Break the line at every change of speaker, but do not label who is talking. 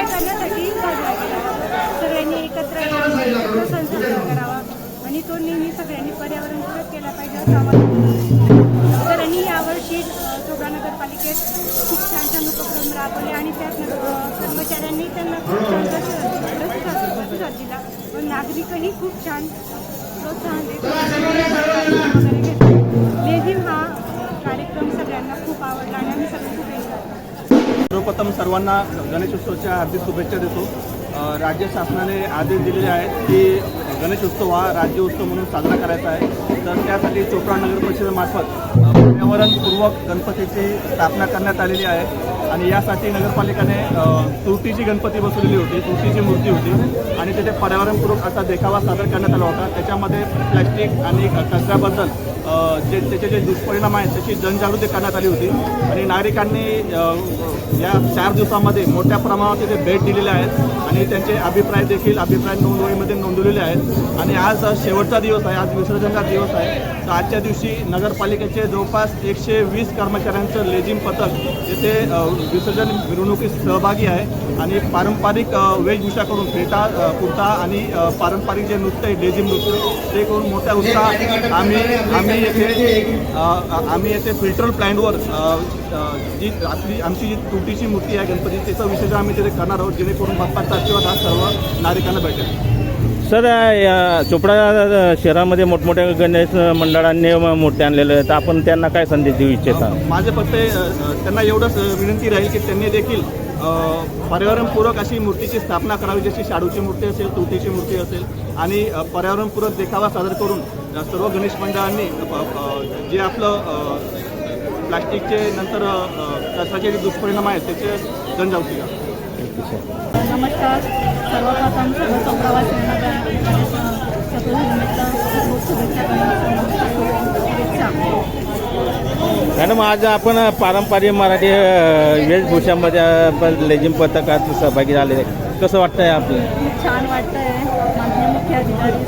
करण्यासाठी साजरा केला जातो। सगळ्यांनी एकत्र येऊन सण साजरा करावा आणि तो नेहमी सगळ्यांनी पर्यावरणपूरक केला पाहिजे असं आम्हाला। सरांनी यावर्षी चोपडा नगरपालिकेत खूप छान छान उपक्रम राबवले आणि त्यात कर्मचाऱ्यांनी त्यांना खूप छान प्रतिसाद दिला व नागरिकही खूप छान प्रोत्साहन देत वगैरे घेतले। लेझिम हा कार्यक्रम सगळ्यांना खूप आवडला आणि आम्ही सगळे खूप एन्जॉय करतो।
सर्वप्रथम सर्वांना गणेशोत्सवाच्या हार्दिक शुभेच्छा देतो। राज्य शासनाने आदेश दिलेले आहेत की गणेशोत्सव हा राज्य उत्सव म्हणून साजरा करायचा आहे। तर त्यासाठी चोपडा नगर परिषदेमार्फत पर्यावरणपूर्वक गणपतीची स्थापना करण्यात आलेली आहे आणि यासाठी नगरपालिकेने तुरटीची गणपती बसवलेली होती, तुरटीची मूर्ती होती आणि तिथे पर्यावरणपूर्वक असा देखावा सादर करण्यात आला होता। त्याच्यामध्ये प्लॅस्टिक आणि कचऱ्याबद्दल त्याचे जे दुष्परिणाम आहेत त्याची जनजागृती करण्यात आली होती आणि नागरिकांनी या 4 दिवसामध्ये मोठ्या प्रमाणात तिथे भेट दिलेल्या आहेत आणि त्यांचे अभिप्राय नोंदवहीमध्ये नोंदवलेले आहेत आणि आज शेवटचा दिवस आहे, आज विसर्जनचा दिवस आहे। तर आजच्या दिवशी नगरपालिकेचे जवळपास 120 कर्मचाऱ्यांचं लेझिम पथक येथे विसर्जन मिरवणुकीत सहभागी आहे आणि पारंपरिक वेशभूषा करून फेटा कुर्ता आणि पारंपरिक जे नृत्य आहे लेझिम नृत्य ते करून मोठ्या उत्साहात आम्ही येथे फिल्टर प्लॅन्टवर आमची जी तुरटीची मूर्ती आहे गणपती त्याचं विसर्जन आम्ही तिथे करणार आहोत, जेणेकरून बाप्पाचा आशीर्वाद हा सर्व नागरिकांना भेटेल।
सर, या चोपडा शहरामध्ये मोठमोठ्या गणेश मंडळांनी मूर्ती आणलेल्या आहेत, आपण त्यांना काय संदेश देऊ इच्छिता?
माझे फक्त त्यांना एवढंच विनंती राहील की त्यांनी देखील पर्यावरणपूरक अशी मूर्तीची स्थापना करावी, जशी शाडूची मूर्ती असेल, तुरटीची मूर्ती असेल आणि पर्यावरणपूरक देखावा सादर करून सर्व गणेश मंडळांनी जे आपलं प्लास्टिकचे नंतर कचऱ्याचे जे दुष्परिणाम आहेत त्याचे जनजागृती करा।
नमस्कार, सर्वप्रथम सर्व चोपडावासियांना शुभेच्छा।
मॅडम, आज आपण पारंपरिक मराठी वेशभूषामध्ये लेझिम पथकात सहभागी झाले, कसं वाटतंय आपलं?
छान वाटतंय। माननीय मुख्य अधिकारी